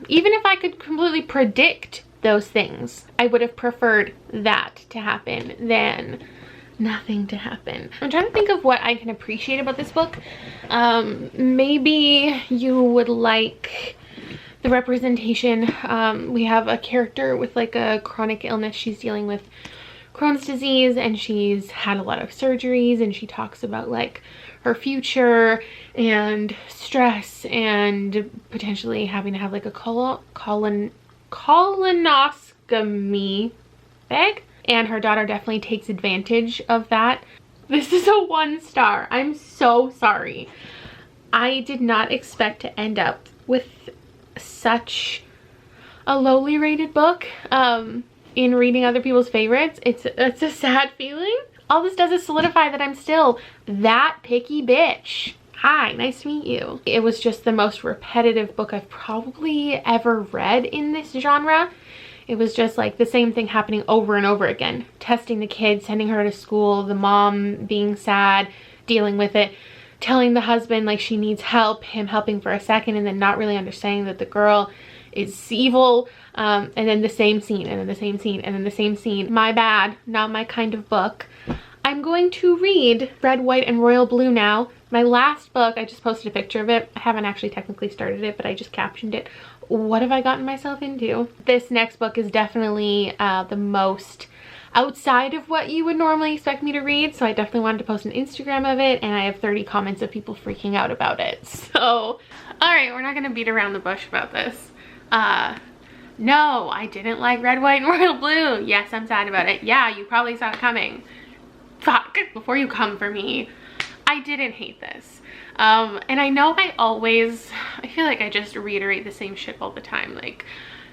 even if I could completely predict those things, I would have preferred that to happen than nothing to happen. I'm trying to think of what I can appreciate about this book. Maybe you would like the representation. We have a character with like a chronic illness. She's dealing with Crohn's disease and she's had a lot of surgeries, and she talks about like her future and stress and potentially having to have like a colonoscopy bag, and her daughter definitely takes advantage of that. This is a 1 star. I'm so sorry. I did not expect to end up with such a lowly rated book in reading other people's favorites. It's a sad feeling. All this does is solidify that I'm still that picky bitch. Hi, nice to meet you. It was just the most repetitive book I've probably ever read in this genre. It was just like the same thing happening over and over again. Testing the kid, sending her to school, the mom being sad, dealing with it, telling the husband like she needs help, him helping for a second, and then not really understanding that the girl is evil, and then the same scene, and then the same scene, and then the same scene. My bad, not my kind of book. I'm going to read Red, White, and Royal Blue now. My last book, I just posted a picture of it. I haven't actually technically started it, but I just captioned it. What have I gotten myself into? This next book is definitely the most outside of what you would normally expect me to read, so I definitely wanted to post an Instagram of it, and I have 30 comments of people freaking out about it. So, all right, we're not gonna beat around the bush about this. No, I didn't like Red, White, and Royal Blue. Yes, I'm sad about it. Yeah, you probably saw it coming. Fuck, before you come for me. I didn't hate this. And I know I feel like I just reiterate the same shit all the time. Like,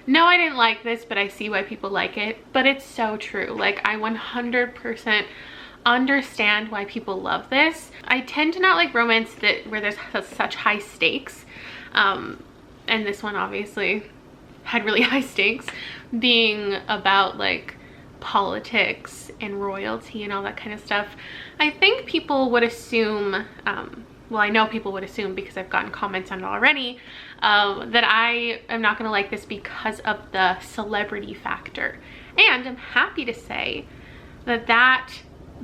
no, I didn't like this, but I see why people like it. But it's so true. Like, I 100% understand why people love this. I tend to not like romance where there's such high stakes. And this one obviously had really high stakes, being about like politics and royalty and all that kind of stuff. I think people would assume, well, I know people would assume because I've gotten comments on it already, that I am not going to like this because of the celebrity factor. And I'm happy to say that that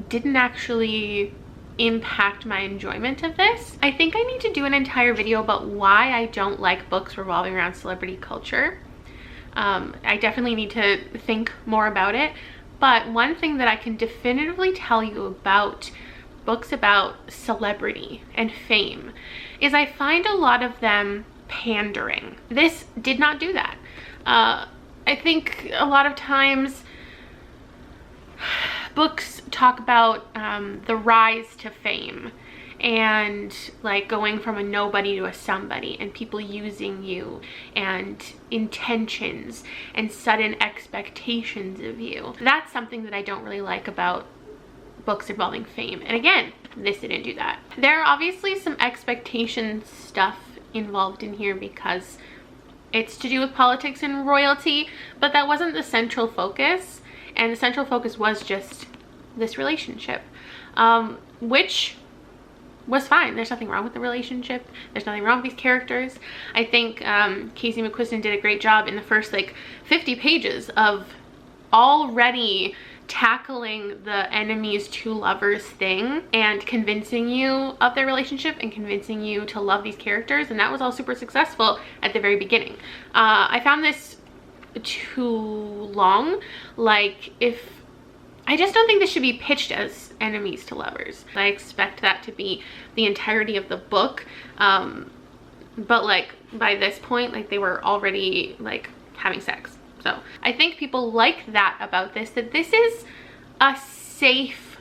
didn't actually impact my enjoyment of this. I think I need to do an entire video about why I don't like books revolving around celebrity culture. I definitely need to think more about it, but one thing that I can definitively tell you about books about celebrity and fame is I find a lot of them pandering. This did not do that. I think a lot of times books talk about the rise to fame and like going from a nobody to a somebody, and people using you, and intentions and sudden expectations of you. That's something that I don't really like about books involving fame. And again, this didn't do that. There are obviously some expectation stuff involved in here because it's to do with politics and royalty, but that wasn't the central focus. And the central focus was just this relationship, which was fine. There's nothing wrong with the relationship. There's nothing wrong with these characters. I think Casey McQuiston did a great job in the first like 50 pages of already tackling the enemies to lovers thing and convincing you of their relationship and convincing you to love these characters, and that was all super successful at the very beginning. I found this too long. Like, I just don't think this should be pitched as enemies to lovers. I expect that to be the entirety of the book, but like by this point, like they were already like having sex. So I think people like that about this, that this is a safe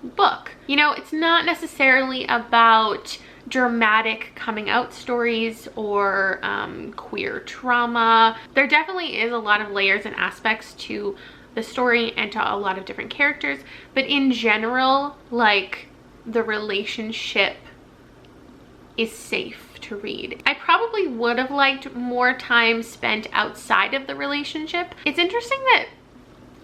book. You know, it's not necessarily about dramatic coming out stories or queer trauma. There definitely is a lot of layers and aspects to the story and to a lot of different characters, but in general, like, the relationship is safe to read. I probably would have liked more time spent outside of the relationship. It's interesting that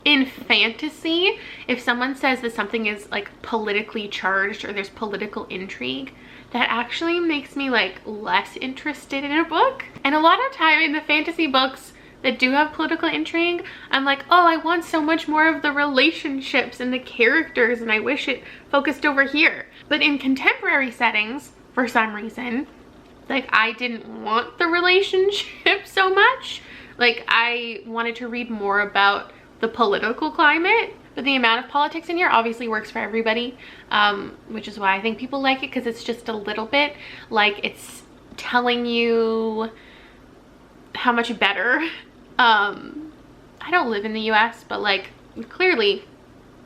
in fantasy, if someone says that something is like politically charged or there's political intrigue, that actually makes me like less interested in a book. And a lot of time in the fantasy books that do have political intrigue, I'm like, oh, I want so much more of the relationships and the characters, and I wish it focused over here. But in contemporary settings, for some reason, like, I didn't want the relationship so much. Like, I wanted to read more about the political climate, but the amount of politics in here obviously works for everybody, which is why I think people like it, because it's just a little bit like it's telling you how much better. I don't live in the US, but like clearly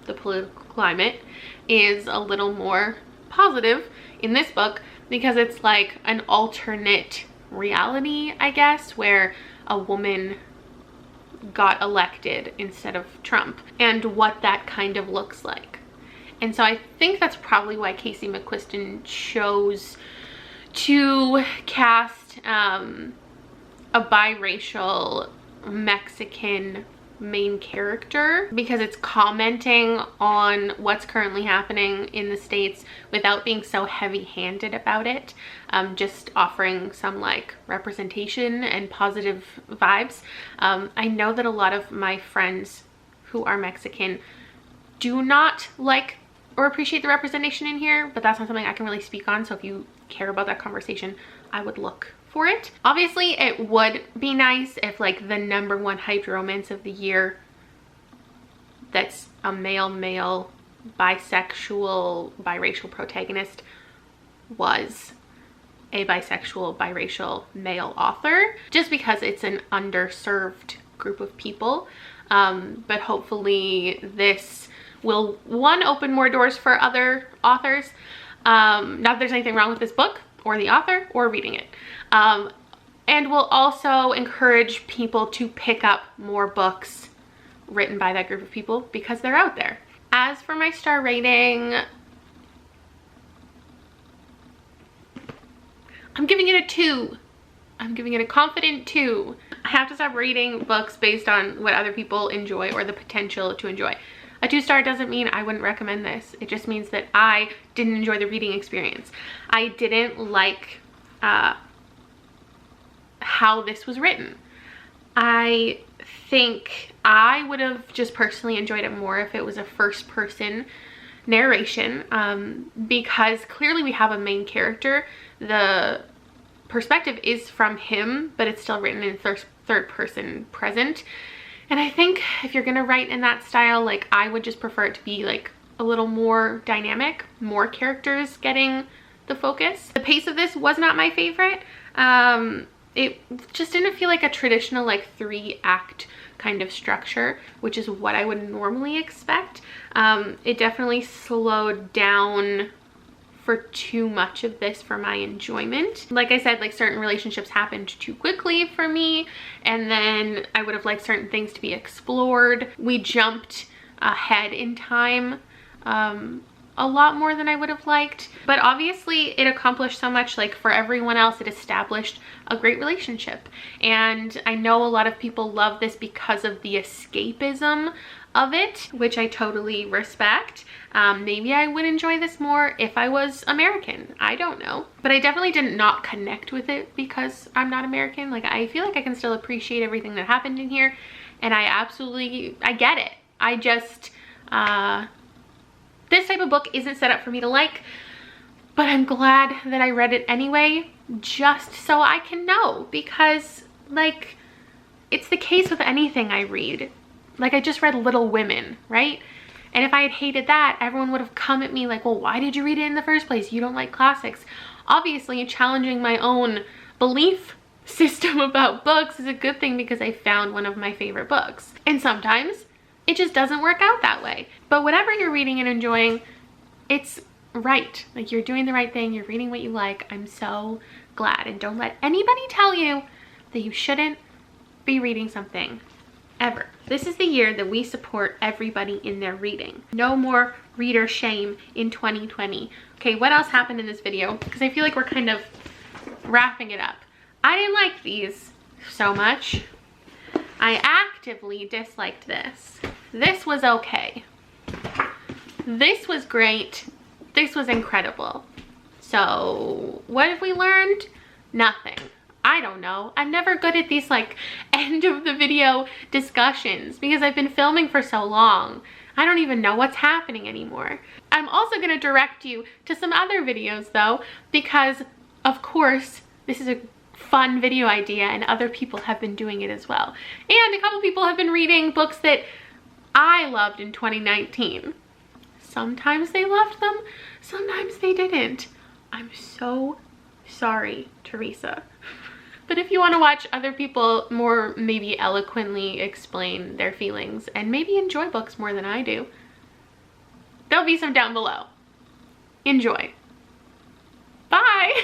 the political climate is a little more positive in this book, because it's like an alternate reality, I guess, where a woman got elected instead of Trump, and what that kind of looks like. And so I think that's probably why Casey McQuiston chose to cast a biracial Mexican main character, because it's commenting on what's currently happening in the States without being so heavy-handed about it, just offering some like representation and positive vibes. I know that a lot of my friends who are Mexican do not like or appreciate the representation in here, but that's not something I can really speak on. So if you care about that conversation, I would look for it. Obviously, it would be nice if like the #1 hyped romance of the year that's a male bisexual biracial protagonist was a bisexual biracial male author, just because it's an underserved group of people. But hopefully this will, one, open more doors for other authors. Not that there's anything wrong with this book or the author or reading it. And will also encourage people to pick up more books written by that group of people, because they're out there. As for my star rating, I'm giving it a 2. I'm giving it a confident 2. I have to stop rating books based on what other people enjoy or the potential to enjoy. A 2-star doesn't mean I wouldn't recommend this. It just means that I didn't enjoy the reading experience. I didn't like how this was written. I think I would have just personally enjoyed it more if it was a first-person narration, because clearly we have a main character. The perspective is from him, but it's still written in third person present. And I think if you're gonna write in that style, like, I would just prefer it to be like a little more dynamic, more characters getting the focus. The pace of this was not my favorite. It just didn't feel like a traditional like 3-act kind of structure, which is what I would normally expect. It definitely slowed down for too much of this for my enjoyment. Like I said, like, certain relationships happened too quickly for me, and then I would have liked certain things to be explored. We jumped ahead in time a lot more than I would have liked, but obviously it accomplished so much. Like, for everyone else, it established a great relationship, and I know a lot of people love this because of the escapism of it, which I totally respect. Maybe I would enjoy this more if I was American. I don't know. But I definitely did not connect with it because I'm not American. Like, I feel like I can still appreciate everything that happened in here, and I get it. I just, this type of book isn't set up for me to like, but I'm glad that I read it anyway, just so I can know, because, like, it's the case with anything I read. Like, I just read Little Women, right? And if I had hated that, everyone would have come at me like, well, why did you read it in the first place? You don't like classics. Obviously, challenging my own belief system about books is a good thing because I found one of my favorite books. And sometimes it just doesn't work out that way. But whatever you're reading and enjoying, it's right. Like, you're doing the right thing. You're reading what you like. I'm so glad. And don't let anybody tell you that you shouldn't be reading something ever. This is the year that we support everybody in their reading. No more reader shame in 2020. Okay, what else happened in this video? Because I feel like we're kind of wrapping it up. I didn't like these so much. I actively disliked this. This was okay. This was great. This was incredible. So what have we learned? Nothing. I don't know. I'm never good at these like end of the video discussions because I've been filming for so long. I don't even know what's happening anymore. I'm also going to direct you to some other videos though, because of course this is a fun video idea and other people have been doing it as well. And a couple people have been reading books that I loved in 2019. Sometimes they loved them, sometimes they didn't. I'm so sorry, Teresa. But if you want to watch other people more maybe eloquently explain their feelings and maybe enjoy books more than I do, there'll be some down below. Enjoy. Bye!